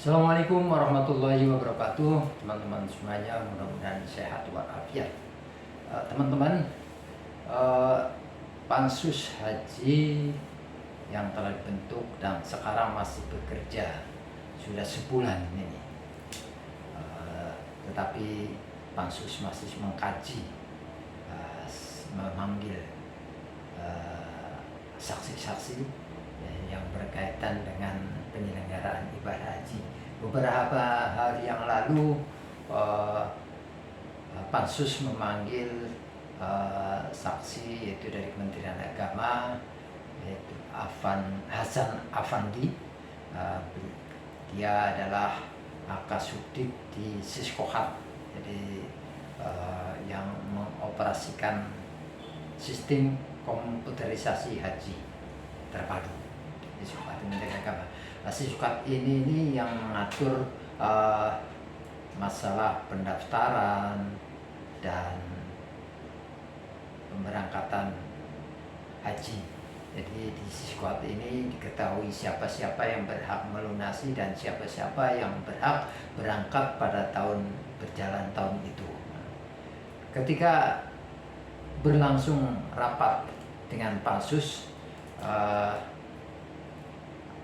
Assalamualaikum warahmatullahi wabarakatuh, teman-teman semuanya, mudah-mudahan sehat walafiat. Teman-teman, eh, Pansus Haji yang telah dibentuk dan sekarang masih bekerja sudah sebulan ini. Tetapi Pansus masih mengkaji, memanggil saksi-saksi yang berkaitan dengan penyelenggaraan ibadah haji. Beberapa hari yang lalu Pansus memanggil saksi yaitu dari Kementerian Agama, yaitu Hasan Afandi. Dia adalah Akasubdit di Siskohat, jadi yang mengoperasikan sistem komputerisasi haji terpadu di Siskohat Kementerian Agama. Siskohat ini yang mengatur masalah pendaftaran dan pemberangkatan haji. Jadi di Siskohat ini diketahui siapa-siapa yang berhak melunasi dan siapa-siapa yang berhak berangkat pada berjalan tahun itu. Ketika berlangsung rapat dengan Pansus,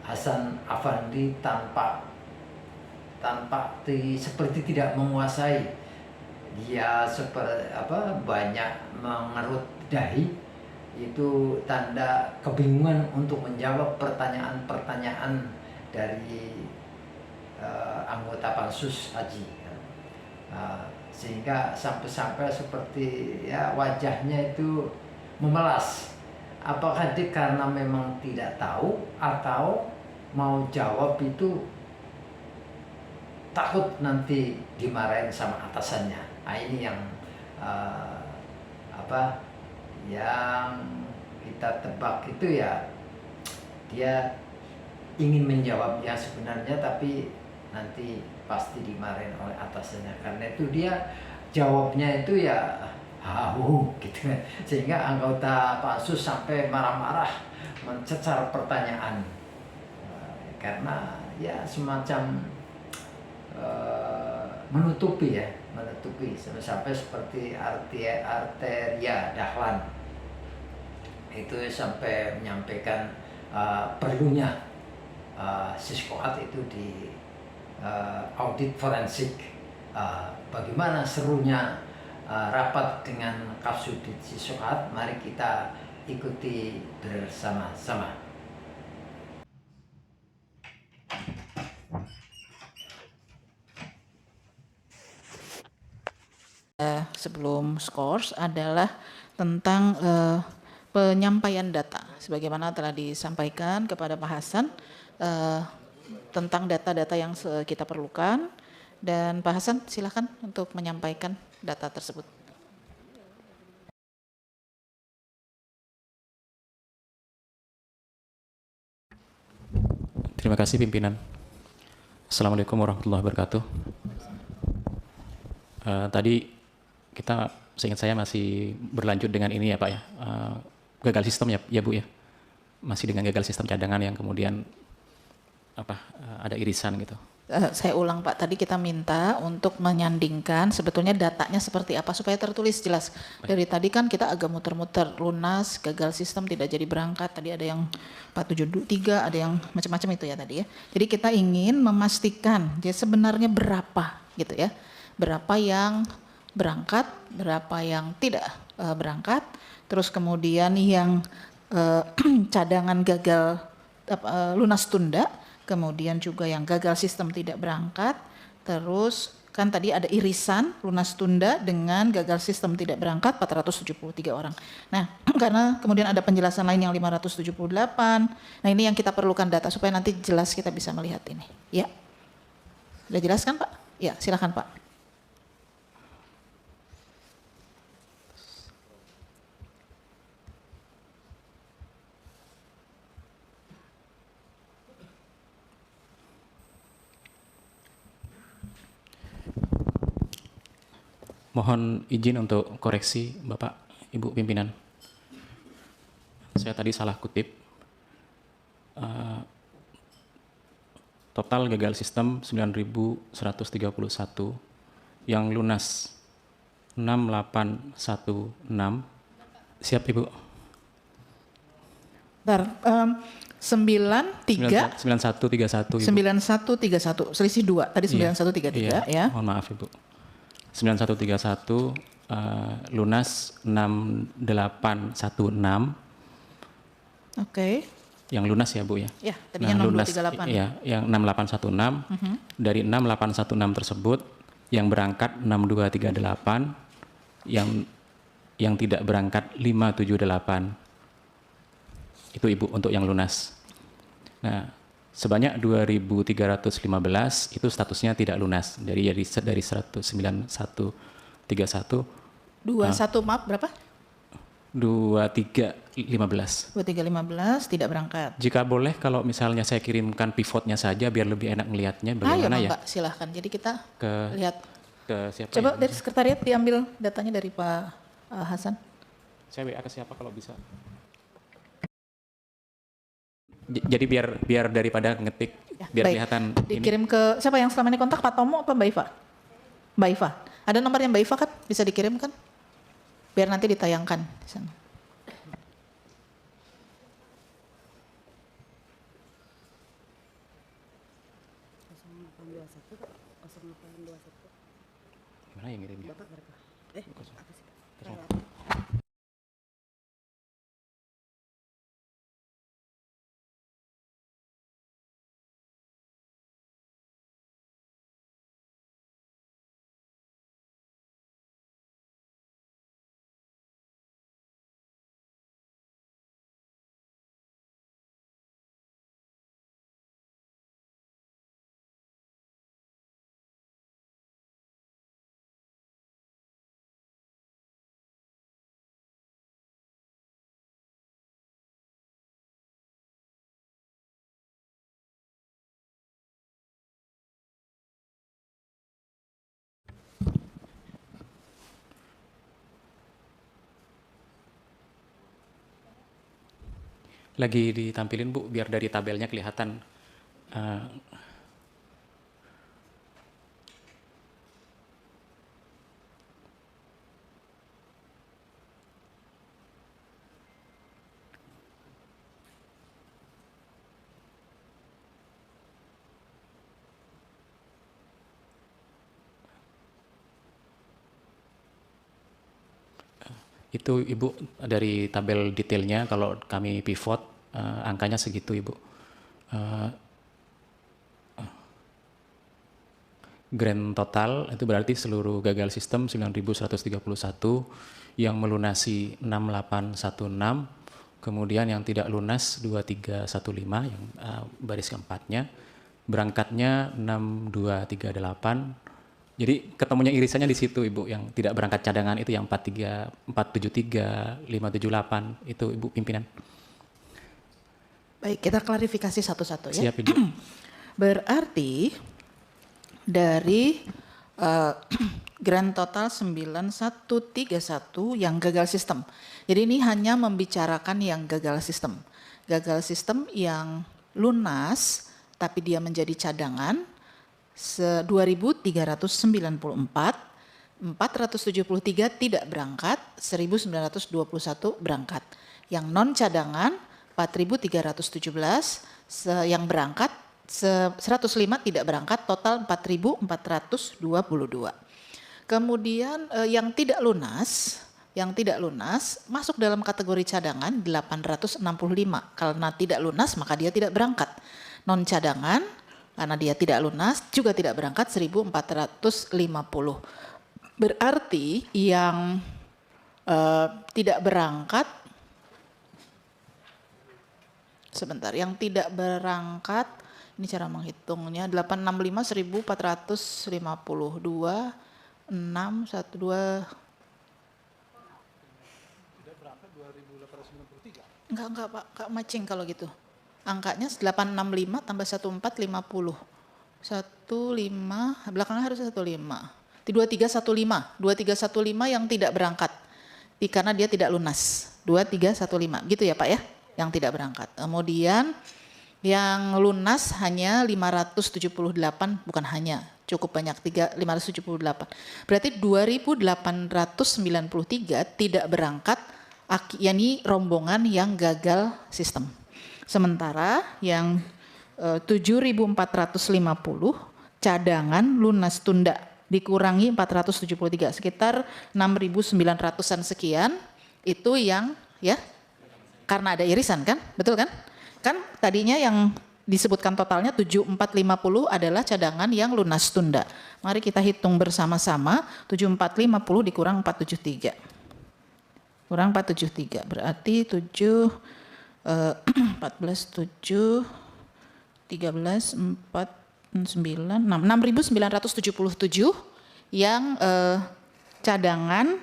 Hasan Afandi seperti tidak menguasai. Dia banyak mengerut dahi, itu tanda kebingungan untuk menjawab pertanyaan-pertanyaan dari anggota Pansus Haji, sehingga sampai seperti wajahnya itu memelas. Apakah dia karena memang tidak tahu atau mau jawab itu takut nanti dimarahin sama atasannya. Nah, ini yang yang kita tebak itu ya, dia ingin menjawab yang sebenarnya tapi nanti pasti dimarahin oleh atasannya. Karena itu dia jawabnya itu ya gitu, sehingga anggota Pansus sampai marah-marah mencecar pertanyaan, karena ya semacam menutupi sampai seperti Arteria Dahlan itu sampai menyampaikan perlunya Siskohat itu di audit forensik. Bagaimana serunya rapat dengan Kasubdit Siskohat? Mari kita ikuti bersama-sama. Sebelum skors adalah tentang penyampaian data, sebagaimana telah disampaikan kepada Pak Hasan tentang data-data yang kita perlukan, dan Pak Hasan silakan untuk menyampaikan data tersebut. Terima kasih pimpinan. Assalamualaikum warahmatullahi wabarakatuh. Tadi kita, seingat saya, masih berlanjut dengan ini ya Pak ya, gagal sistem ya Bu ya, masih dengan gagal sistem cadangan yang kemudian ada irisan gitu. Saya ulang Pak, tadi kita minta untuk menyandingkan sebetulnya datanya seperti apa supaya tertulis jelas. Dari tadi kan kita agak muter-muter, lunas, gagal sistem, tidak jadi berangkat, tadi ada yang 473, ada yang macam-macam itu ya tadi ya. Jadi kita ingin memastikan dia sebenarnya berapa gitu ya, berapa yang berangkat, berapa yang tidak berangkat, terus kemudian yang cadangan gagal lunas tunda, kemudian juga yang gagal sistem tidak berangkat, terus kan tadi ada irisan lunas tunda dengan gagal sistem tidak berangkat 473 orang. Nah, karena kemudian ada penjelasan lain yang 578, nah ini yang kita perlukan data supaya nanti jelas kita bisa melihat ini. Ya, sudah jelas kan Pak? Ya, silakan Pak. Mohon izin untuk koreksi Bapak, Ibu pimpinan. Saya tadi salah kutip. total gagal sistem 9.131, yang lunas 6.816. Siap Ibu? Bentar, 93 9131 Ibu. 9131 selisih 2 tadi 9133 ya. Mohon maaf Ibu. 9131 lunas 6816. Oke. Yang lunas ya Bu ya. Ya, tadinya lunas 6238. ya, yang 6816. Dari 6816 tersebut yang berangkat 6238, yang tidak berangkat 578. Itu Ibu untuk yang lunas. Nah, sebanyak 2.315 itu statusnya tidak lunas. Dari 9131 maaf berapa? 2315. 2315 tidak berangkat. Jika boleh kalau misalnya saya kirimkan pivotnya saja biar lebih enak melihatnya bagaimana Ayo ya? Pak, silahkan. Jadi kita Ke lihat. siapa Coba ya? dari sekretariat diambil datanya dari Pak Hasan. Saya WA ke siapa kalau bisa? Jadi biar daripada ngetik Ya, biar baik. kelihatan ini. Dikirim ke siapa yang selama ini kontak, Pak Tomo apa Mbak Iva? Mbak Iva. Ada nomornya Mbak Iva kan? Bisa dikirimkan? Biar nanti ditayangkan di sana. Gimana yang ngirimnya? Lagi ditampilin Bu, biar dari tabelnya kelihatan. Itu Ibu dari tabel detailnya kalau kami pivot angkanya segitu Ibu. Grand total itu berarti seluruh gagal sistem 9.131, yang melunasi 6816, kemudian yang tidak lunas 2315 yang baris keempatnya, berangkatnya 6238. Jadi ketemunya irisannya di situ Ibu, yang tidak berangkat cadangan itu yang 473, 578 itu Ibu pimpinan. Baik, kita klarifikasi satu-satu ya. Siap Ibu. Berarti dari grand total 9131 yang gagal sistem. Jadi ini hanya membicarakan yang gagal sistem. Gagal sistem yang lunas tapi dia menjadi cadangan 2.394, 473 tidak berangkat, 1.921 berangkat. Yang non cadangan 4.317, yang berangkat 105 tidak berangkat, total 4.422. Kemudian yang tidak lunas masuk dalam kategori cadangan 865. Karena tidak lunas maka dia tidak berangkat. Non cadangan karena dia tidak lunas juga tidak berangkat 1.450. Berarti yang tidak berangkat, sebentar, yang tidak berangkat ini cara menghitungnya 865 1.452 612 enggak Pak, Kak matching kalau gitu. Angkanya 865 tambah 1450. 15 belakangnya harus 15. 2315 yang tidak berangkat. Karena dia tidak lunas. 2315 gitu ya Pak ya, yang tidak berangkat. Kemudian Yang lunas hanya 578, bukan hanya, cukup banyak, 578. Berarti 2.893 tidak berangkat, yakni rombongan yang gagal sistem. Sementara yang 7.450 cadangan lunas tunda dikurangi 473, sekitar 6.900-an sekian, itu yang ya karena ada irisan kan, betul kan? Kan tadinya yang disebutkan totalnya 7.450 adalah cadangan yang lunas tunda. Mari kita hitung bersama-sama, 7.450 dikurang 473. Kurang 473, berarti 14, 7, 13, 4, 9, 6, 6.977 yang cadangan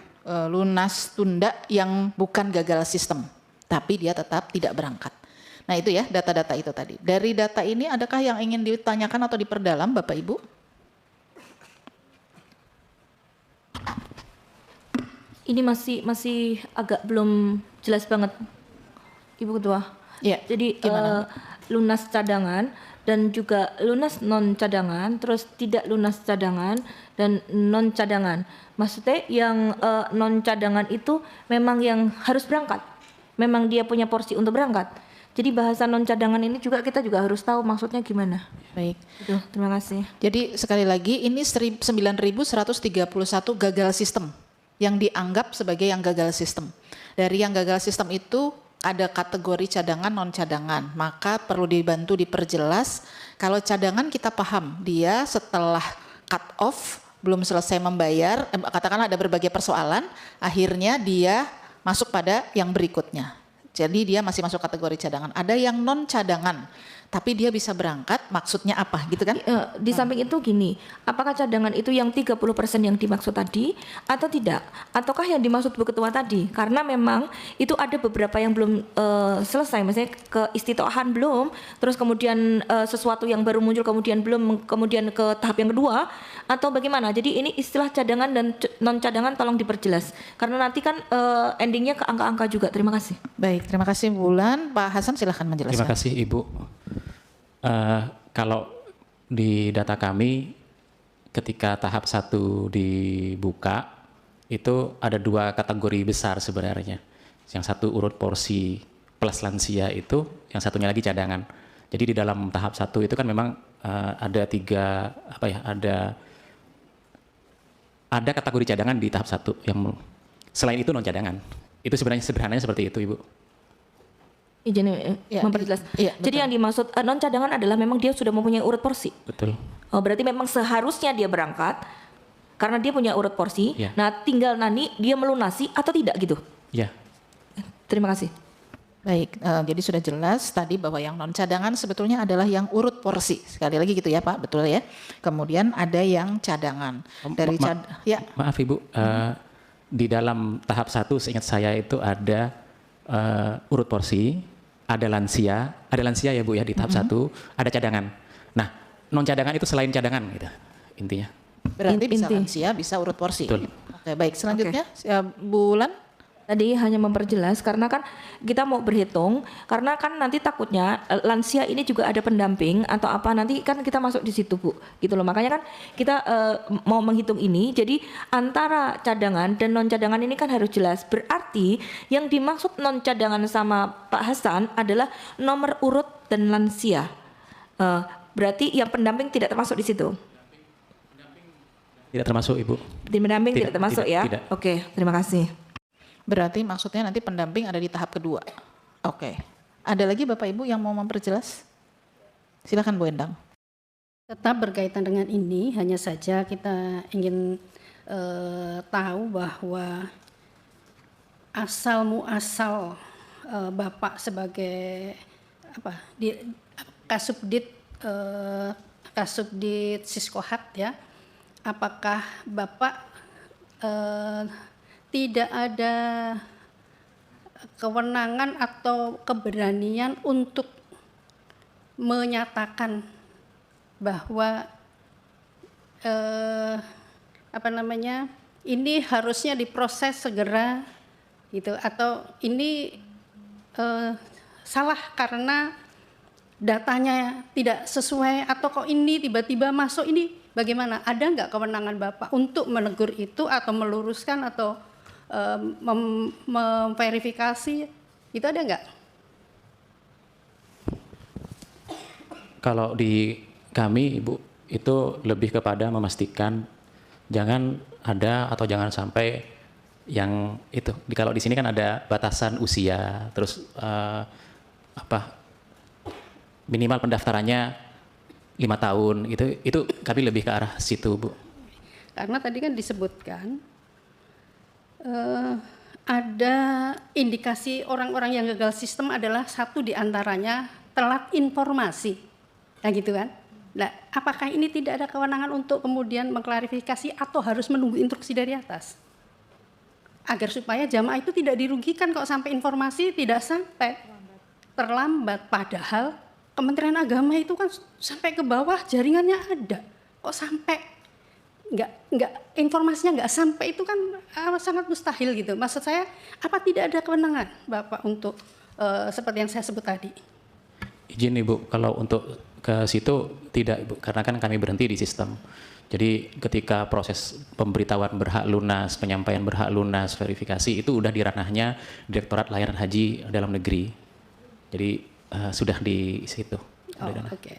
lunas tunda yang bukan gagal sistem, tapi dia tetap tidak berangkat. Nah itu ya data-data itu tadi. Dari data ini adakah yang ingin ditanyakan atau diperdalam Bapak Ibu? Ini masih agak belum jelas banget, Ibu Ketua. Ya, Jadi gimana? lunas cadangan dan juga lunas non cadangan, terus tidak lunas cadangan dan non cadangan. Maksudnya yang non cadangan itu memang yang harus berangkat, memang dia punya porsi untuk berangkat. Jadi bahasa non cadangan ini juga kita juga harus tahu maksudnya gimana. Baik. Itu, terima kasih. Jadi sekali lagi ini 9.131 gagal sistem yang dianggap sebagai yang gagal sistem. Dari yang gagal sistem itu ada kategori cadangan non cadangan, maka perlu dibantu diperjelas. Kalau cadangan kita paham, dia setelah cut off belum selesai membayar, katakanlah ada berbagai persoalan, akhirnya dia masuk pada yang berikutnya. Jadi dia masih masuk kategori cadangan. Ada yang non cadangan, tapi dia bisa berangkat, maksudnya apa gitu kan? Di samping itu gini, apakah cadangan itu yang 30% yang dimaksud tadi atau tidak? Ataukah yang dimaksud Bu Ketua tadi? Karena memang itu ada beberapa yang belum selesai, misalnya keistitoahan belum, terus kemudian sesuatu yang baru muncul kemudian belum, kemudian ke tahap yang kedua, atau bagaimana? Jadi ini istilah cadangan dan non cadangan tolong diperjelas. Karena nanti kan endingnya ke angka-angka juga. Terima kasih. Baik, terima kasih Bulan. Pak Hasan silahkan menjelaskan. Terima kasih Ibu. Kalau di data kami ketika tahap 1 dibuka itu ada 2 kategori besar sebenarnya. Yang satu urut porsi plus lansia itu, yang satunya lagi cadangan. Jadi di dalam tahap 1 itu kan memang ada 3 ada kategori cadangan di tahap 1 yang selain itu non cadangan. Itu sebenarnya sederhananya seperti itu Ibu. Izin Ya, memperjelas. iya, Jadi betul. yang dimaksud non cadangan adalah memang dia sudah mempunyai urut porsi. Betul. Oh, berarti memang seharusnya dia berangkat karena dia punya urut porsi. Ya. Nah, tinggal nanti dia melunasi atau tidak gitu. Ya. Terima kasih. Baik, jadi sudah jelas tadi bahwa yang non cadangan sebetulnya adalah yang urut porsi. Sekali lagi gitu ya Pak, betul ya. Kemudian ada yang cadangan. Dari ya. Maaf Ibu, di dalam tahap 1 seingat saya itu ada urut porsi, ada lansia ya Bu ya di tahap 1, ada cadangan. Nah, non cadangan itu selain cadangan gitu intinya. Berarti bisa Inti. lansia, bisa urut porsi. Betul. Oke, baik. Selanjutnya Bulan. Tadi hanya memperjelas karena kan kita mau berhitung karena kan nanti takutnya lansia ini juga ada pendamping atau apa nanti kan kita masuk di situ Bu gitu loh, makanya kan kita mau menghitung ini, jadi antara cadangan dan non cadangan ini kan harus jelas. Berarti yang dimaksud non cadangan sama Pak Hasan adalah nomor urut dan lansia. Berarti yang pendamping tidak termasuk di situ. Tidak termasuk Ibu. Di pendamping tidak termasuk ya. Tidak. Oke, terima kasih. Berarti maksudnya nanti pendamping ada di tahap kedua. Oke. Ada lagi Bapak Ibu yang mau memperjelas? Silakan Bu Endang. Tetap berkaitan dengan ini, hanya saja kita ingin tahu bahwa asal muasal Bapak sebagai Kasubdit Siskohat ya, apakah Bapak tidak ada kewenangan atau keberanian untuk menyatakan bahwa ini harusnya diproses segera gitu, atau ini salah karena datanya tidak sesuai atau kok ini tiba-tiba masuk ini, bagaimana? Ada nggak kewenangan Bapak untuk menegur itu atau meluruskan atau memverifikasi? Itu ada nggak? Kalau di kami, Ibu, itu lebih kepada memastikan jangan ada atau jangan sampai yang itu. Kalau di sini kan ada batasan usia, terus minimal pendaftarannya 5 tahun, itu kami lebih ke arah situ, Bu. Karena tadi kan disebutkan ada indikasi orang-orang yang gagal sistem adalah satu diantaranya telat informasi. Nah gitu kan. Nah, apakah ini tidak ada kewenangan untuk kemudian mengklarifikasi atau harus menunggu instruksi dari atas? Agar supaya jamaah itu tidak dirugikan kok sampai informasi tidak sampai terlambat. Padahal Kementerian Agama itu kan sampai ke bawah jaringannya ada. Kok sampai nggak informasinya nggak sampai, itu kan sangat mustahil gitu. Maksud saya, apa tidak ada kewenangan Bapak untuk seperti yang saya sebut tadi? Izin Ibu, kalau untuk ke situ tidak, Ibu, karena kan kami berhenti di sistem. Jadi ketika proses pemberitahuan berhak lunas, penyampaian berhak lunas, verifikasi itu udah di ranahnya Direktorat Layanan Haji Dalam Negeri. Jadi sudah di situ. Oh, oke.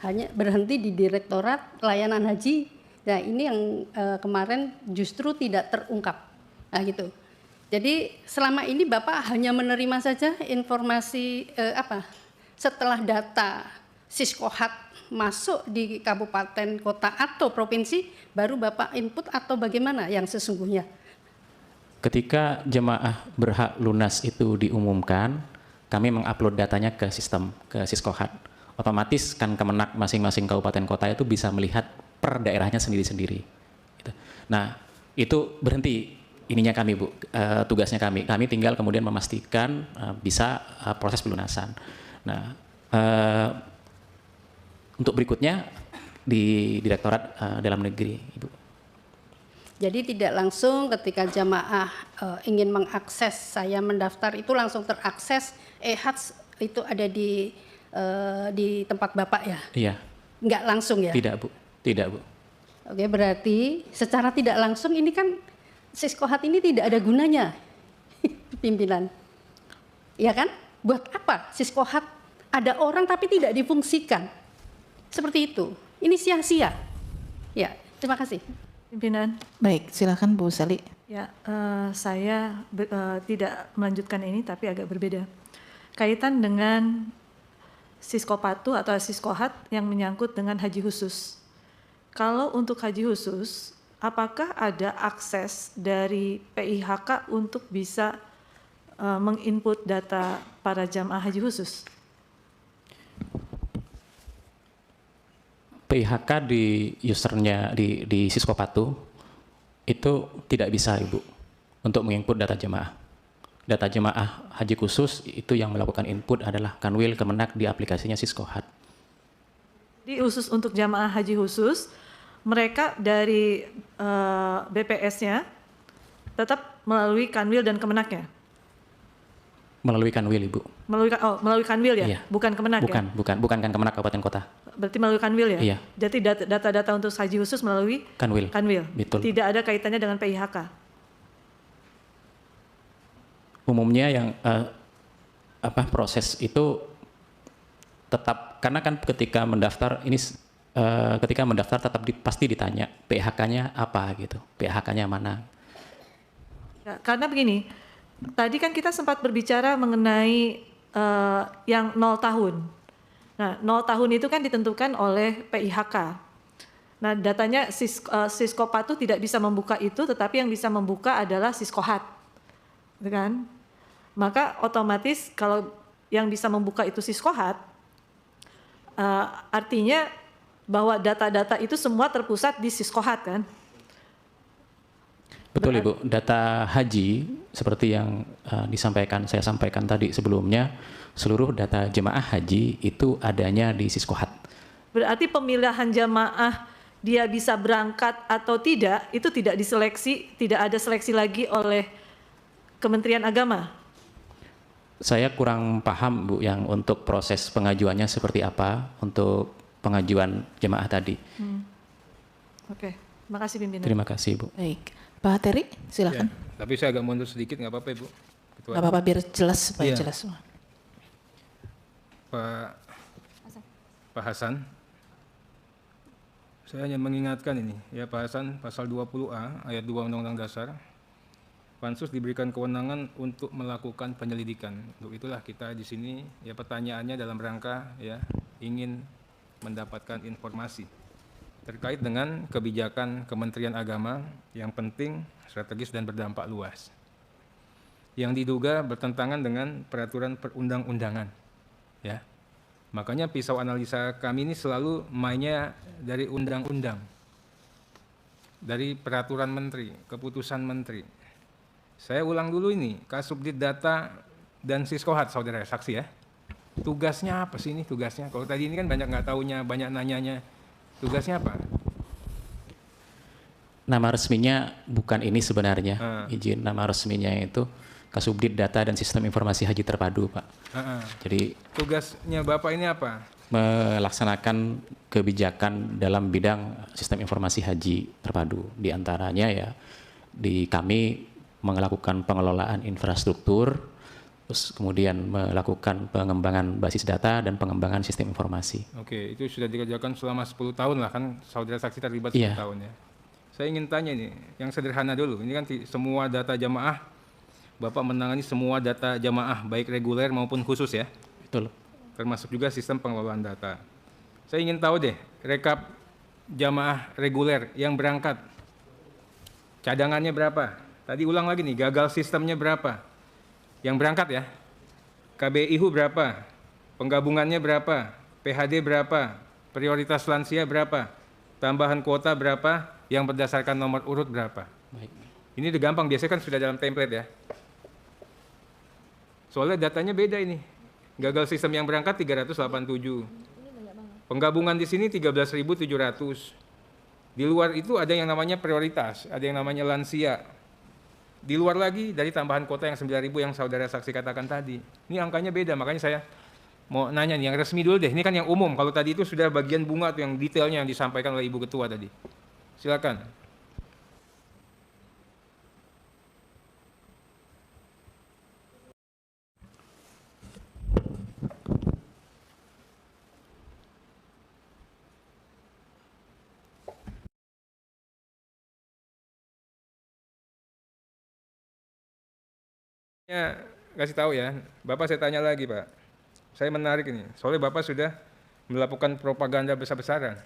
Hanya berhenti di Direktorat Layanan Haji. Nah ini yang kemarin justru tidak terungkap. Nah gitu. Jadi selama ini Bapak hanya menerima saja informasi setelah data Siskohat masuk di kabupaten, kota atau provinsi, baru Bapak input atau bagaimana yang sesungguhnya? Ketika jemaah berhak lunas itu diumumkan, kami mengupload datanya ke sistem, ke Siskohat. Otomatis kan Kemenak masing-masing kabupaten kota itu bisa melihat per daerahnya sendiri-sendiri. Nah, itu berhenti ininya kami, Bu, tugasnya kami. Kami tinggal kemudian memastikan bisa proses pelunasan. Nah, untuk berikutnya di Direktorat Dalam Negeri, Ibu. Jadi tidak langsung ketika jamaah ingin mengakses, saya mendaftar itu langsung terakses, EHATS itu ada di tempat Bapak ya? Iya. Enggak langsung ya? Tidak, Bu. Tidak, Bu. Oke, berarti secara tidak langsung ini kan Siskohat ini tidak ada gunanya, pimpinan. Iya kan? Buat apa Siskohat ada orang tapi tidak difungsikan? Seperti itu. Ini sia-sia. Ya, terima kasih. Pimpinan. Baik, silakan Bu Sali. Ya, saya tidak melanjutkan ini tapi agak berbeda. Kaitan dengan Siskopatu atau Siskohat yang menyangkut dengan haji khusus. Kalau untuk haji khusus, apakah ada akses dari PIHK untuk bisa menginput data para jamaah haji khusus? PIHK di usernya di Siskopatu itu tidak bisa, Ibu, untuk menginput data jemaah. Data jemaah haji khusus itu yang melakukan input adalah Kanwil Kemenak di aplikasinya Siskohat. Di khusus untuk jamaah haji khusus, mereka dari BPS-nya tetap melalui Kanwil dan Kemenaknya? Melalui Kanwil, Ibu. Melalui Kanwil ya? Iya. Bukan Kemenak ya? Bukan kan Kemenak Kabupaten Kota. Berarti melalui Kanwil ya? Iya. Jadi data-data untuk haji khusus melalui Kanwil. Kanwil. Betul. Tidak ada kaitannya dengan PIHK. Umumnya yang proses itu tetap, karena kan ketika mendaftar ini tetap pasti ditanya PIHK-nya apa gitu. PIHK-nya mana? Ya, karena begini, tadi kan kita sempat berbicara mengenai yang 0 tahun. Nah, 0 tahun itu kan ditentukan oleh PIHK. Nah, datanya Siskopatu tidak bisa membuka itu, tetapi yang bisa membuka adalah Siskohat. Gitu kan? Maka otomatis kalau yang bisa membuka itu Siskohat, artinya bahwa data-data itu semua terpusat di Siskohat kan? Betul, Ibu. Data haji seperti yang saya sampaikan tadi sebelumnya, seluruh data jemaah haji itu adanya di Siskohat. Berarti pemilihan jamaah dia bisa berangkat atau tidak, itu tidak diseleksi, tidak ada seleksi lagi oleh Kementerian Agama? Saya kurang paham Bu yang untuk proses pengajuannya seperti apa untuk pengajuan jemaah tadi. Oke, terima kasih pimpinan. Terima kasih Bu. Baik, Pak Teri, silakan. Ya, tapi saya agak mundur sedikit, nggak apa-apa Ibu. Ketua. Nggak apa-apa biar jelas supaya Iya. jelas semua. Pak Hasan, saya hanya mengingatkan ini, ya Pak Hasan, pasal 20A ayat 2 Undang-Undang Dasar, Pansus diberikan kewenangan untuk melakukan penyelidikan. Untuk itulah kita di sini, ya pertanyaannya dalam rangka ya ingin mendapatkan informasi terkait dengan kebijakan Kementerian Agama yang penting, strategis dan berdampak luas, yang diduga bertentangan dengan peraturan perundang-undangan, ya. Makanya pisau analisa kami ini selalu mainnya dari undang-undang, dari peraturan menteri, keputusan menteri. Saya ulang dulu ini, Kasubdit Data dan Siskohat, saudara saksi ya. Tugasnya apa sih ini tugasnya? Kalau tadi ini kan banyak nggak taunya, banyak nanyanya. Tugasnya apa? Nama resminya bukan ini sebenarnya, izin nama resminya itu Kasubdit Data dan Sistem Informasi Haji Terpadu, Pak. Jadi Tugasnya Bapak ini apa? melaksanakan kebijakan dalam bidang sistem informasi haji terpadu. Di antaranya ya di kami melakukan pengelolaan infrastruktur, terus kemudian melakukan pengembangan basis data dan pengembangan sistem informasi. Oke, itu sudah dikerjakan selama 10 tahun lah kan, saudara saksi terlibat 10 Iya. tahun ya. Saya ingin tanya nih, yang sederhana dulu. Ini kan semua data jamaah, Bapak menangani semua data jamaah, baik reguler maupun khusus ya, Betul. termasuk juga sistem pengelolaan data. Saya ingin tahu deh, rekap jamaah reguler yang berangkat, cadangannya berapa? Tadi ulang lagi nih, gagal sistemnya berapa? Yang berangkat ya, KBIHU berapa? Penggabungannya berapa? PHD berapa? Prioritas lansia berapa? Tambahan kuota berapa? Yang berdasarkan nomor urut berapa? Baik. Ini udah gampang, biasanya kan sudah dalam template ya. Soalnya datanya beda ini. Gagal sistem yang berangkat 387. Penggabungan di sini 13.700. Di luar itu ada yang namanya prioritas, ada yang namanya lansia. Di luar lagi dari tambahan kota yang 9.000 yang saudara saksi katakan tadi. Ini angkanya beda, makanya saya mau nanya nih, yang resmi dulu deh. Ini kan yang umum, kalau tadi itu sudah bagian bunga tuh yang detailnya yang disampaikan oleh Ibu Ketua tadi. Silakan. Ya, kasih tahu ya, Bapak saya tanya lagi Pak. Saya menarik ini, soalnya Bapak sudah melakukan propaganda besar-besaran.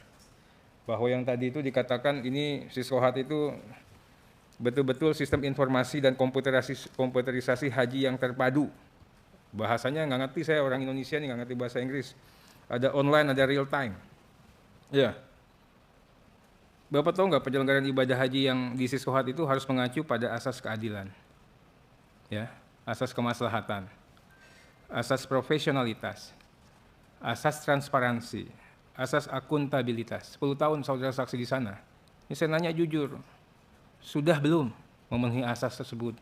Bahwa yang tadi itu dikatakan ini Siskohat itu betul-betul sistem informasi dan komputerisasi haji yang terpadu. Bahasanya nggak ngerti, saya orang Indonesia nih nggak ngerti bahasa Inggris. Ada online, ada real time. Ya. Bapak tahu nggak penyelenggaraan ibadah haji yang di Siskohat itu harus mengacu pada asas keadilan. Ya, asas kemaslahatan, asas profesionalitas, asas transparansi, asas akuntabilitas. 10 tahun saudara saksi di sana. Ini saya nanya jujur, sudah belum memenuhi asas tersebut?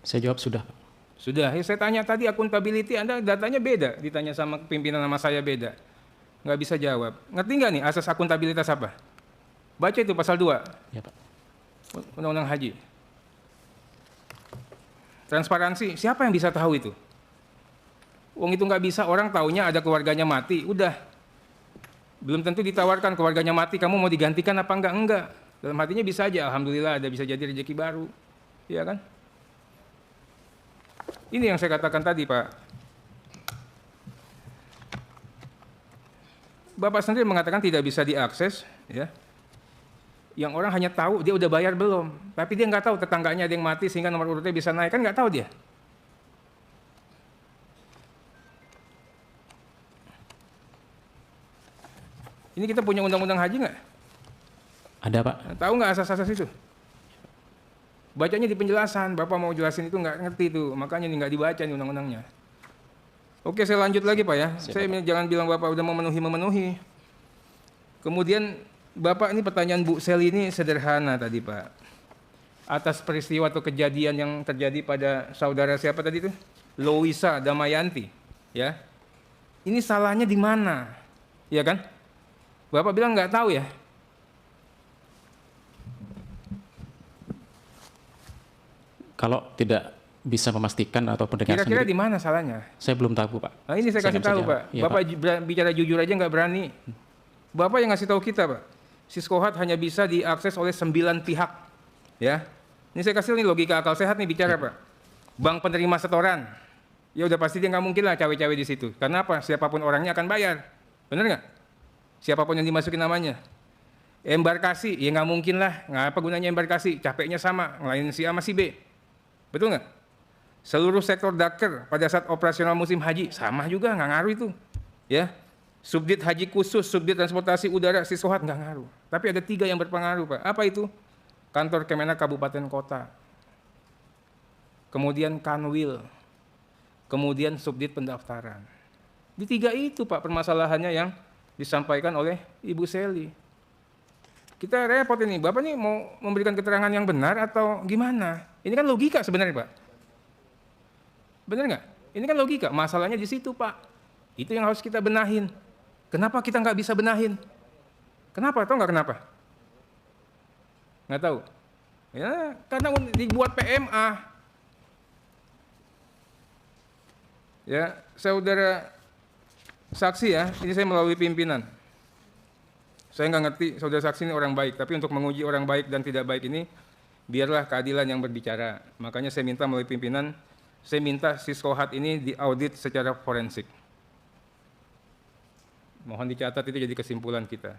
Saya jawab sudah. Sudah, saya tanya tadi akuntability, Anda datanya beda, ditanya sama pimpinan sama saya beda. Nggak bisa jawab. Ngerti nggak nih asas akuntabilitas apa? Baca itu pasal 2, Ya Pak. Undang-Undang Haji. Transparansi, siapa yang bisa tahu itu? Wong itu nggak bisa, orang taunya ada keluarganya mati, udah. Belum tentu ditawarkan keluarganya mati, kamu mau digantikan apa enggak? Enggak. Dalam hatinya bisa aja, alhamdulillah ada bisa jadi rezeki baru. Iya kan? Ini yang saya katakan tadi, Pak. Bapak sendiri mengatakan tidak bisa diakses, ya. Yang orang hanya tahu dia udah bayar belum, tapi dia nggak tahu tetangganya ada yang mati sehingga nomor urutnya bisa naik, kan nggak tahu dia. Ini kita punya undang-undang haji nggak? Ada Pak. Tahu nggak asas-asas itu? Bacanya di penjelasan, Bapak mau jelasin itu nggak ngerti tuh, makanya ini nggak dibaca nih undang-undangnya. Oke, saya lanjut lagi Pak ya. Saya jangan bilang Bapak udah memenuhi. Kemudian Bapak ini pertanyaan Bu Sel ini sederhana tadi Pak. Atas peristiwa atau kejadian yang terjadi pada saudara siapa tadi itu? Loisa Damayanti, ya. Ini salahnya di mana? Ya kan? Bapak bilang nggak tahu ya. Kalau tidak bisa memastikan atau pendengar Kira-kira sendiri, di mana salahnya? saya belum tahu Pak. Nah ini saya kasih nggak bisa tahu jawab. Pak. Iya, Bapak bicara jujur aja nggak berani. Bapak yang ngasih tahu kita Pak. Siskohat hanya bisa diakses oleh 9 pihak. Ya. Ini saya kasih nih logika akal sehat nih bicara Pak. Bank penerima setoran. Ya udah pasti dia nggak mungkin lah cawe-cawe di situ. Karena apa? Siapapun orangnya akan bayar. Bener nggak? Siapapun yang dimasukin namanya. Embarkasi, ya nggak mungkin lah. Ngapa gunanya embarkasi? Capeknya sama, ngelain si A sama si B. Betul nggak? Seluruh sektor daker pada saat operasional musim haji sama juga nggak ngaruh itu, ya. Subdit haji khusus, subdit transportasi udara, Siskohat nggak ngaruh. Tapi ada 3 yang berpengaruh Pak. Apa itu? Kantor Kemenak Kabupaten Kota, kemudian Kanwil, kemudian subdit pendaftaran. Di 3 itu Pak permasalahannya yang disampaikan oleh Ibu Seli. Kita repot ini, Bapak nih mau memberikan keterangan yang benar atau gimana? Ini kan logika sebenarnya Pak. Benar nggak? Ini kan logika, masalahnya di situ Pak. Itu yang harus kita benahin. Kenapa kita nggak bisa benahin? Kenapa? Tahu nggak kenapa? Nggak tahu? Ya, karena dibuat PMA. Ya, saudara saksi ya, ini saya melalui pimpinan. Saya nggak ngerti saudara saksi ini orang baik, tapi untuk menguji orang baik dan tidak baik ini, biarlah keadilan yang berbicara. Makanya saya minta melalui pimpinan, saya minta Siskohat ini diaudit secara forensik. Mohon dicatat itu jadi kesimpulan kita.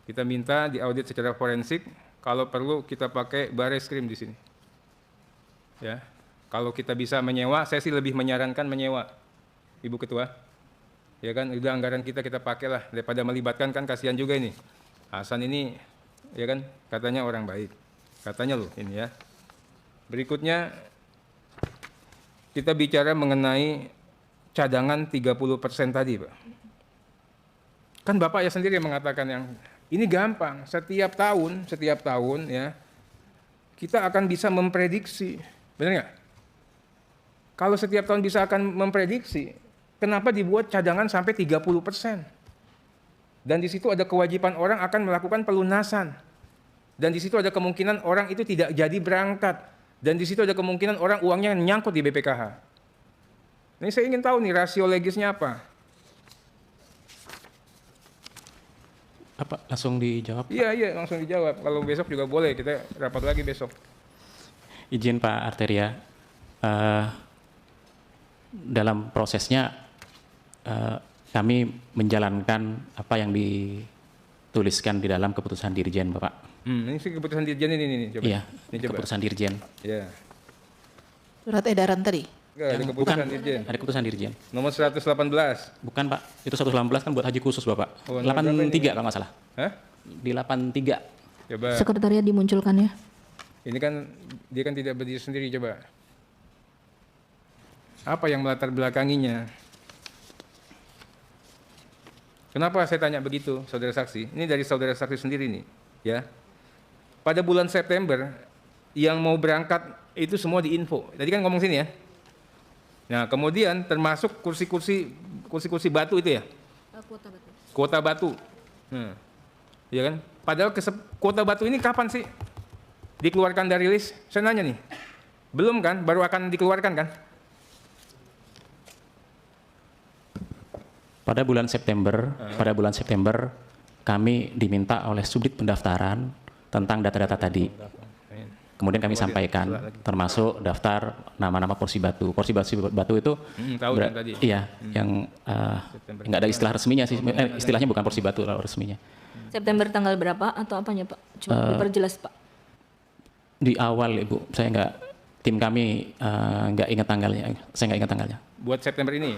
Kita minta diaudit secara forensik, kalau perlu kita pakai Bareskrim di sini. Ya, kalau kita bisa menyewa, saya sih lebih menyarankan menyewa, Ibu Ketua. Ya kan, udah anggaran kita pakailah daripada melibatkan, kan kasihan juga ini. Hasan ini, ya kan, katanya orang baik. Katanya loh ini ya. Berikutnya kita bicara mengenai cadangan 30% tadi, Pak. Kan Bapak ya sendiri yang mengatakan yang ini gampang, setiap tahun ya, kita akan bisa memprediksi, benar nggak? Kalau setiap tahun bisa akan memprediksi, kenapa dibuat cadangan sampai 30%? Dan di situ ada kewajiban orang akan melakukan pelunasan. Dan di situ ada kemungkinan orang itu tidak jadi berangkat. Dan di situ ada kemungkinan orang uangnya nyangkut di BPKH. Ini saya ingin tahu nih rasio legisnya apa. Apa langsung dijawab? Iya, langsung dijawab. Kalau besok juga boleh, kita rapat lagi besok. Izin Pak Arteria, dalam prosesnya kami menjalankan apa yang dituliskan di dalam keputusan Dirjen, Bapak. Ini sih keputusan Dirjen ini coba. Iya, ini coba. keputusan Dirjen. Iya. Surat edaran tadi. Enggak, ada keputusan Dirjen. Ada keputusan Dirjen. Nomor 118. Bukan Pak, itu 118 kan buat haji khusus Bapak. Oh, nomor berapa 83 kalau nggak salah. Hah? Di 83. Coba. Sekretariat dimunculkan ya. Ini kan dia kan tidak berdiri sendiri, coba. Apa yang melatar belakanginya? Kenapa saya tanya begitu, saudara saksi? Ini dari saudara saksi sendiri nih, ya. Pada bulan September yang mau berangkat itu semua diinfo. Tadi kan ngomong sini ya. Nah, kemudian termasuk kursi-kursi batu itu ya. Kuota batu. Ya kan? Padahal kuota batu ini kapan sih dikeluarkan dari list? Saya nanya nih. Belum kan? Baru akan dikeluarkan kan? Pada bulan September kami diminta oleh subdit pendaftaran tentang data-data tadi. Kemudian kami sampaikan, termasuk daftar nama-nama porsi batu. Porsi batu itu, tahu yang tadi. Iya, yang nggak ada istilah resminya sih. Istilahnya bukan porsi batu kalau resminya. September tanggal berapa atau apanya Pak? Coba diperjelas Pak. Di awal Ibu, tim kami nggak ingat tanggalnya. Saya nggak ingat tanggalnya. Buat September ini?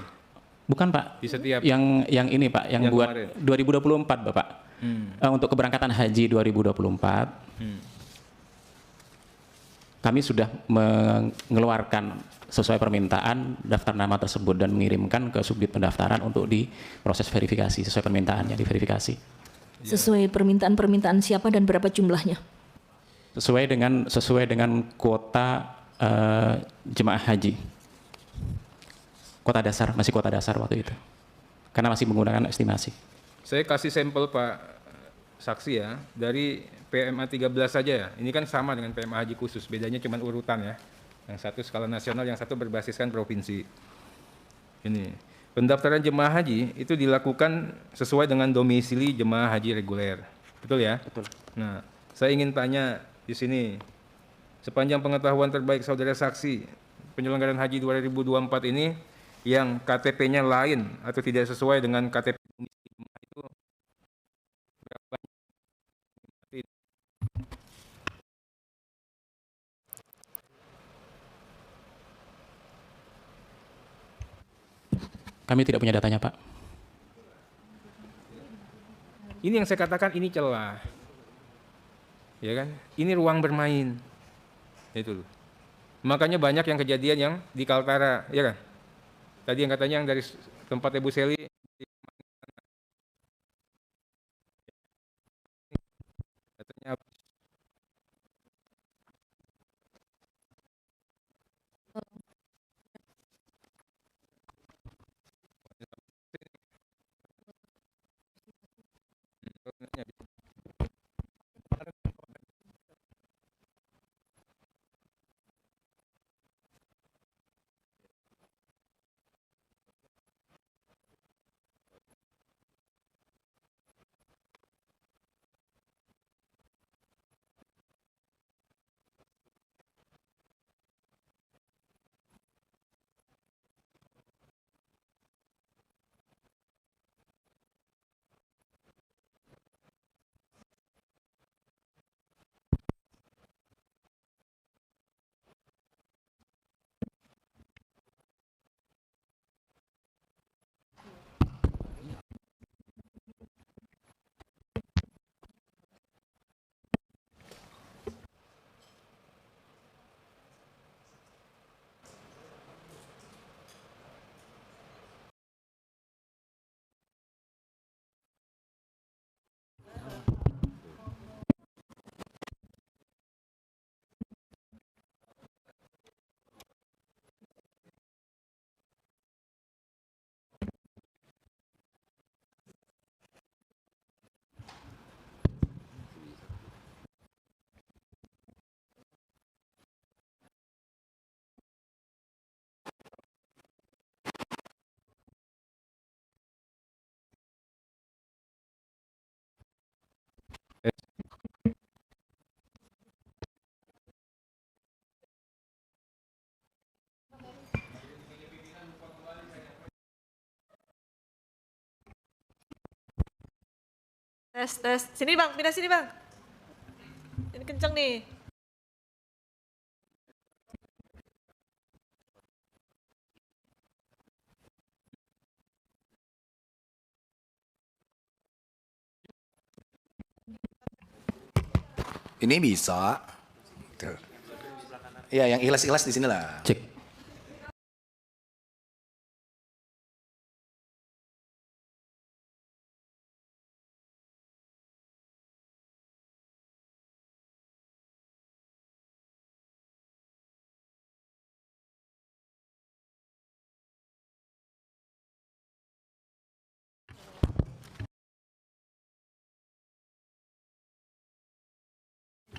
Bukan Pak. Di setiap yang ini Pak, yang buat kemarin. 2024 Bapak. Untuk keberangkatan haji 2024. kami sudah mengeluarkan sesuai permintaan daftar nama tersebut dan mengirimkan ke subdit pendaftaran untuk diproses verifikasi sesuai permintaannya, diverifikasi. Sesuai permintaan siapa dan berapa jumlahnya? Sesuai dengan kuota jemaah haji. Kuota dasar, masih kuota dasar waktu itu. Karena masih menggunakan estimasi. Saya kasih sampel Pak Saksi ya, dari PMA 13 saja ya. Ini kan sama dengan PMA haji khusus, bedanya cuma urutan ya. Yang satu skala nasional, yang satu berbasiskan provinsi. Ini, pendaftaran jemaah haji itu dilakukan sesuai dengan domisili jemaah haji reguler. Betul ya? Betul. Nah, saya ingin tanya di sini, sepanjang pengetahuan terbaik saudara saksi, penyelenggaraan haji 2024 ini yang KTP-nya lain atau tidak sesuai dengan KTP itu berapa? Kami tidak punya datanya, Pak. Ini yang saya katakan, ini celah. Ya kan? Ini ruang bermain. Itu. Makanya banyak yang kejadian yang di Kaltara, ya kan? Tadi yang katanya yang dari tempat Ibu Seli katanya Tes. Sini Bang, pindah sini Bang. Ini kenceng nih. Ini bisa. Tuh. Iya, yang ikhlas-ikhlas di sini lah. Cek.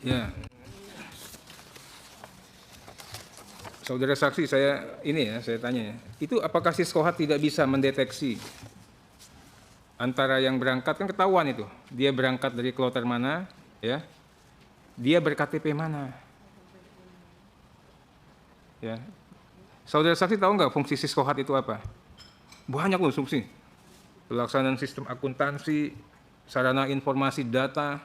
ya. Saudara saksi, saya tanya ya. Itu apakah Siskohat tidak bisa mendeteksi antara yang berangkat, kan ketahuan itu. Dia berangkat dari kloter mana, ya. Dia ber-KTP mana. Ya. Saudara saksi tahu nggak fungsi Siskohat itu apa? Banyak loh fungsi. Pelaksanaan sistem akuntansi, sarana informasi data,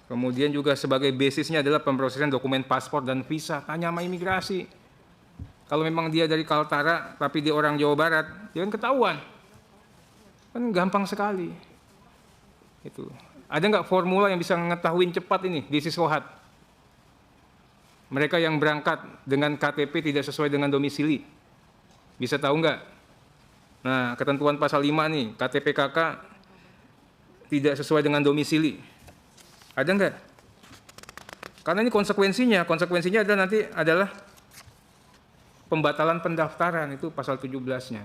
kemudian juga sebagai basisnya adalah pemrosesan dokumen paspor dan visa. Tanya sama imigrasi. Kalau memang dia dari Kaltara, tapi dia orang Jawa Barat, dia kan ketahuan. Kan gampang sekali. Itu. Ada nggak formula yang bisa mengetahui cepat ini di Siskohat? mereka yang berangkat dengan KTP tidak sesuai dengan domisili? Bisa tahu nggak? Nah, ketentuan pasal 5 nih, KTP KK tidak sesuai dengan domisili. Ada nggak? Karena ini konsekuensinya adalah nanti adalah pembatalan pendaftaran, itu pasal 17-nya.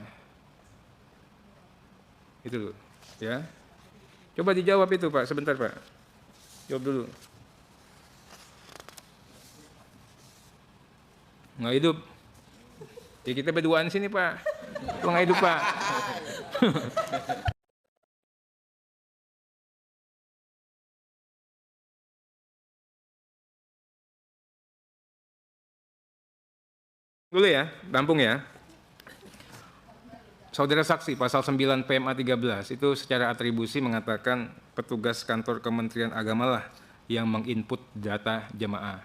Itu loh, ya. Coba dijawab itu, Pak, sebentar, Pak. Jawab dulu. Nggak hidup. Ya kita berduaan sini, Pak. Kok nggak hidup, Pak? Dulu ya, tampung ya. Saudara saksi pasal 9 PMA 13 itu secara atribusi mengatakan petugas kantor Kementerian Agama lah yang menginput data jemaah.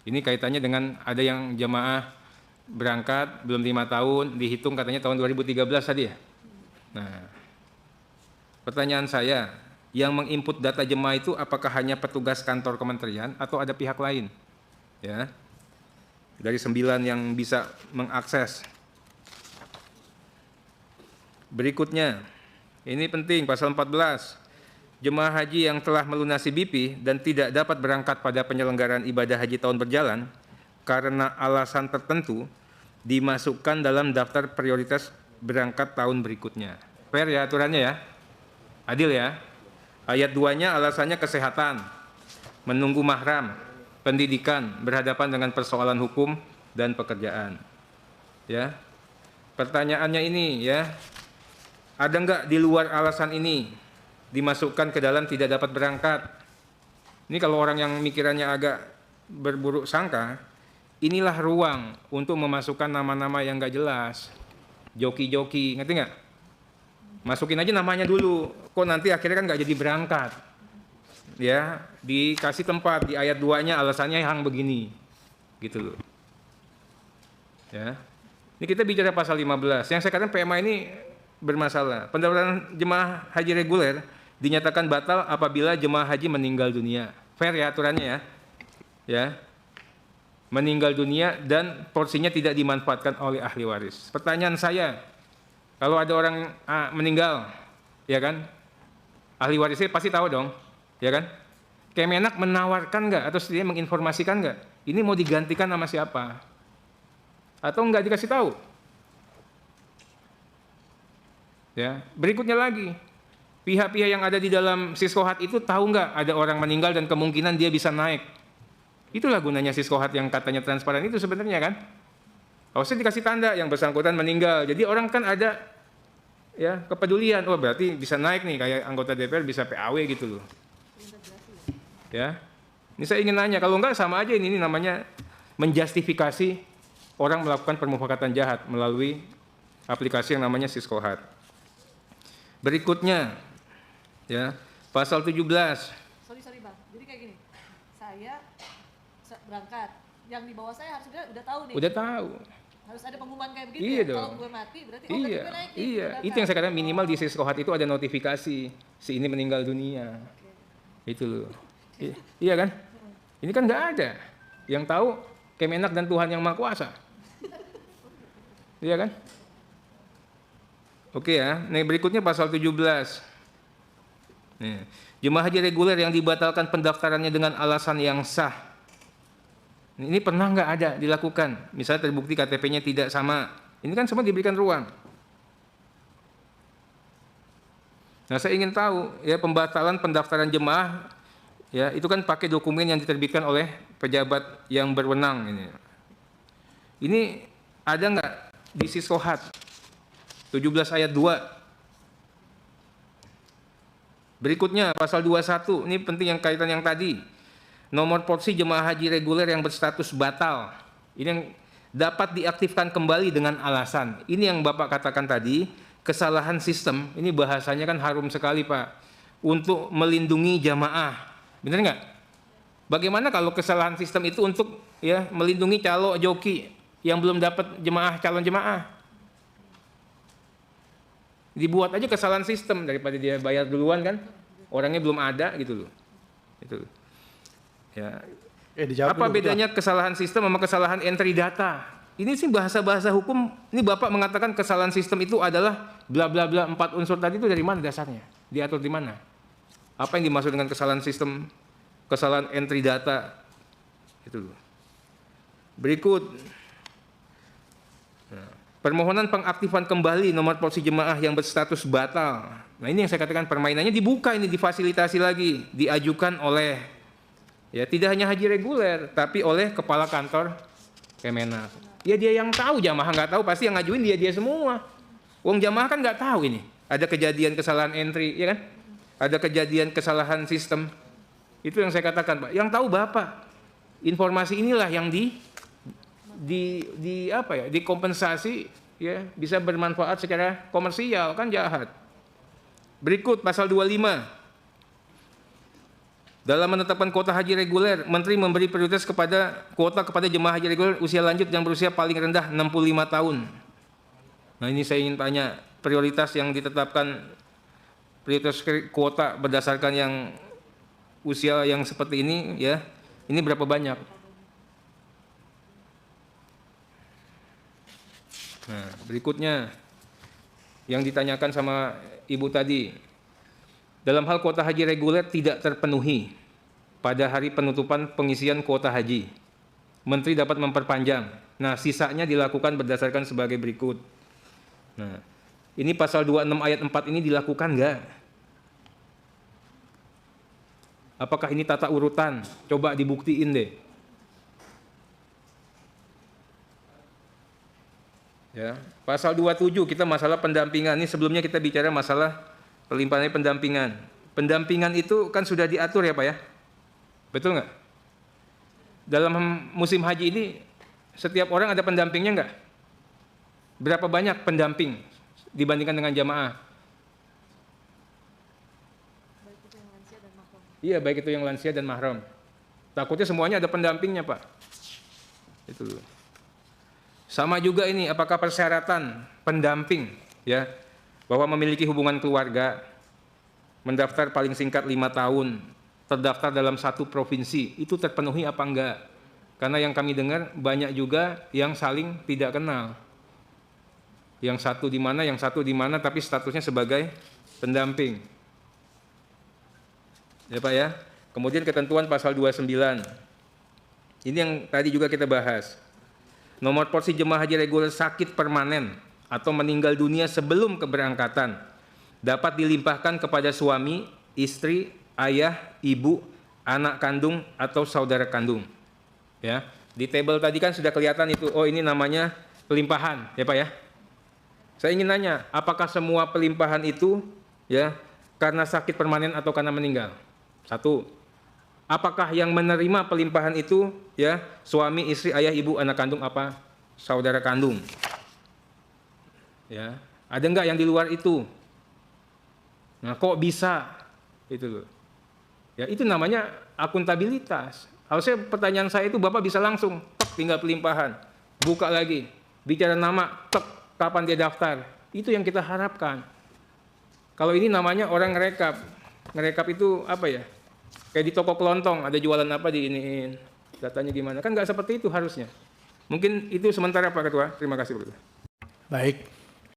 Ini kaitannya dengan ada yang jemaah berangkat belum 5 tahun, dihitung katanya tahun 2013 tadi ya. Nah, pertanyaan saya, yang menginput data jemaah itu apakah hanya petugas kantor kementerian atau ada pihak lain? Ya. Dari 9 yang bisa mengakses. Berikutnya, ini penting, pasal 14. Jemaah haji yang telah melunasi BP dan tidak dapat berangkat pada penyelenggaraan ibadah haji tahun berjalan karena alasan tertentu dimasukkan dalam daftar prioritas berangkat tahun berikutnya. Fair ya aturannya ya? Adil ya? Ayat 2-nya alasannya kesehatan, menunggu mahram, pendidikan, berhadapan dengan persoalan hukum dan pekerjaan. Ya. Pertanyaannya ini ya, ada enggak di luar alasan ini dimasukkan ke dalam tidak dapat berangkat? Ini kalau orang yang mikirannya agak berburuk sangka, inilah ruang untuk memasukkan nama-nama yang enggak jelas. Joki-joki, ngerti enggak? Masukin aja namanya dulu, kok nanti akhirnya kan enggak jadi berangkat. Ya, dikasih tempat di ayat 2-nya alasannya yang begini. Gitu loh. Ya. Ini kita bicara pasal 15. Yang saya katakan PMA ini bermasalah. Pendaftaran jemaah haji reguler dinyatakan batal apabila jemaah haji meninggal dunia. Fair ya aturannya ya. Ya. Meninggal dunia dan porsinya tidak dimanfaatkan oleh ahli waris. Pertanyaan saya, kalau ada orang meninggal, ya kan? Ahli warisnya pasti tahu dong, ya kan? Kemenak menawarkan nggak atau setidaknya menginformasikan nggak? Ini mau digantikan sama siapa? Atau nggak dikasih tahu? Ya, berikutnya lagi, pihak-pihak yang ada di dalam Siskohat itu tahu nggak ada orang meninggal dan kemungkinan dia bisa naik. Itulah gunanya Siskohat yang katanya transparan itu sebenarnya kan. Harusnya dikasih tanda yang bersangkutan meninggal. Jadi orang kan ada ya kepedulian. Oh berarti bisa naik nih kayak anggota DPR bisa PAW gitu loh. Ya, ini saya ingin nanya kalau nggak sama aja ini namanya menjustifikasi orang melakukan permufakatan jahat melalui aplikasi yang namanya Siskohat. Berikutnya, ya, pasal 17. Sorry Bang, jadi kayak gini, saya berangkat, yang di bawah saya harusnya udah tahu nih. Udah tahu. Harus ada pengumuman kayak begitu Iya ya? dong. Kalau gue mati berarti Iya, berarti gue naik nih, iya. berangkat. Itu yang saya katakan minimal di Siskohat itu ada notifikasi si ini meninggal dunia. Itu loh. Iya kan? Ini kan nggak ada. Yang tahu Kemenak dan Tuhan Yang Maha Kuasa. Iya kan? Oke ya. Nih berikutnya pasal 17. Nih, jemaah haji reguler yang dibatalkan pendaftarannya dengan alasan yang sah. Ini pernah nggak ada dilakukan? Misalnya terbukti KTP-nya tidak sama. Ini kan semua diberikan ruang. Nah, saya ingin tahu ya pembatalan pendaftaran jemaah ya itu kan pakai dokumen yang diterbitkan oleh pejabat yang berwenang ini. Ini ada nggak di Siskohat 17 ayat 2? Berikutnya pasal 21, ini penting yang kaitan yang tadi. Nomor porsi jemaah haji reguler yang berstatus batal. Ini yang dapat diaktifkan kembali dengan alasan. Ini yang Bapak katakan tadi, kesalahan sistem. Ini bahasanya kan harum sekali, Pak. Untuk melindungi jamaah. Benar nggak? Bagaimana kalau kesalahan sistem itu untuk ya melindungi calo joki yang belum dapat jemaah, calon jemaah? Dibuat aja kesalahan sistem daripada dia bayar duluan kan, orangnya belum ada gitu loh. Itu. Ya, Dijawab Apa dulu, bedanya kesalahan sistem sama kesalahan entry data? Ini sih bahasa-bahasa hukum. Ini Bapak mengatakan kesalahan sistem itu adalah bla bla bla 4 unsur tadi itu dari mana dasarnya? Diatur di mana? Apa yang dimaksud dengan kesalahan sistem, kesalahan entry data? Itu dulu. Berikut. Nah, permohonan pengaktifan kembali nomor polisi jemaah yang berstatus batal. Nah, ini yang saya katakan permainannya dibuka, ini difasilitasi lagi, diajukan oleh ya tidak hanya haji reguler, tapi oleh kepala kantor Kemenak. Ya dia yang tahu, jamaah nggak tahu, pasti yang ngajuin dia semua. Wong jamaah kan nggak tahu ini. Ada kejadian kesalahan entry, ya kan? Ada kejadian kesalahan sistem. Itu yang saya katakan, Pak. Yang tahu Bapak. Informasi inilah yang dikompensasi, ya bisa bermanfaat secara komersial, kan jahat. Berikut pasal 25. Dalam menetapkan kuota haji reguler, Menteri memberi prioritas kuota kepada jemaah haji reguler usia lanjut yang berusia paling rendah 65 tahun. Nah, ini saya ingin tanya, prioritas yang ditetapkan, prioritas kuota berdasarkan yang usia yang seperti ini, ya, ini berapa banyak? Nah, berikutnya yang ditanyakan sama Ibu tadi, dalam hal kuota haji reguler tidak terpenuhi pada hari penutupan pengisian kuota haji, Menteri dapat memperpanjang. Nah, sisanya dilakukan berdasarkan sebagai berikut. Nah, ini pasal 26 ayat 4 ini dilakukan enggak? Apakah ini tata urutan? Coba dibuktiin deh. Ya, pasal 27 kita masalah pendampingan. Ini sebelumnya kita bicara masalah pelimpahan pendampingan. Pendampingan itu kan sudah diatur ya Pak ya? Betul nggak? Dalam musim haji ini setiap orang ada pendampingnya nggak? Berapa banyak pendamping dibandingkan dengan jamaah? Iya, baik itu yang lansia dan mahram. Takutnya semuanya ada pendampingnya Pak. Itu dulu. Sama juga ini, apakah persyaratan pendamping ya bahwa memiliki hubungan keluarga, mendaftar paling singkat 5 tahun, terdaftar dalam satu provinsi, itu terpenuhi apa enggak? Karena yang kami dengar banyak juga yang saling tidak kenal. Yang satu di mana, tapi statusnya sebagai pendamping. Ya Pak ya. Kemudian ketentuan pasal 29. Ini yang tadi juga kita bahas. Nomor polisi jemaah haji reguler sakit permanen atau meninggal dunia sebelum keberangkatan dapat dilimpahkan kepada suami, istri, ayah, ibu, anak kandung atau saudara kandung. Ya, di tabel tadi kan sudah kelihatan itu. Oh, ini namanya pelimpahan, ya Pak ya. Saya ingin nanya, apakah semua pelimpahan itu ya karena sakit permanen atau karena meninggal? Satu. Apakah yang menerima pelimpahan itu ya suami, istri, ayah, ibu, anak kandung apa saudara kandung? Ya, ada enggak yang di luar itu? Nah, kok bisa? Itu loh. Ya, itu namanya akuntabilitas. Harusnya pertanyaan saya itu Bapak bisa langsung tinggal pelimpahan, buka lagi, bicara nama, kapan dia daftar. Itu yang kita harapkan. Kalau ini namanya orang ngerekap. Ngerekap itu apa ya? Kayak di toko kelontong, ada jualan apa diiniin, datanya gimana. Kan nggak seperti itu harusnya. Mungkin itu sementara Pak Ketua. Terima kasih Pak Ketua. Baik.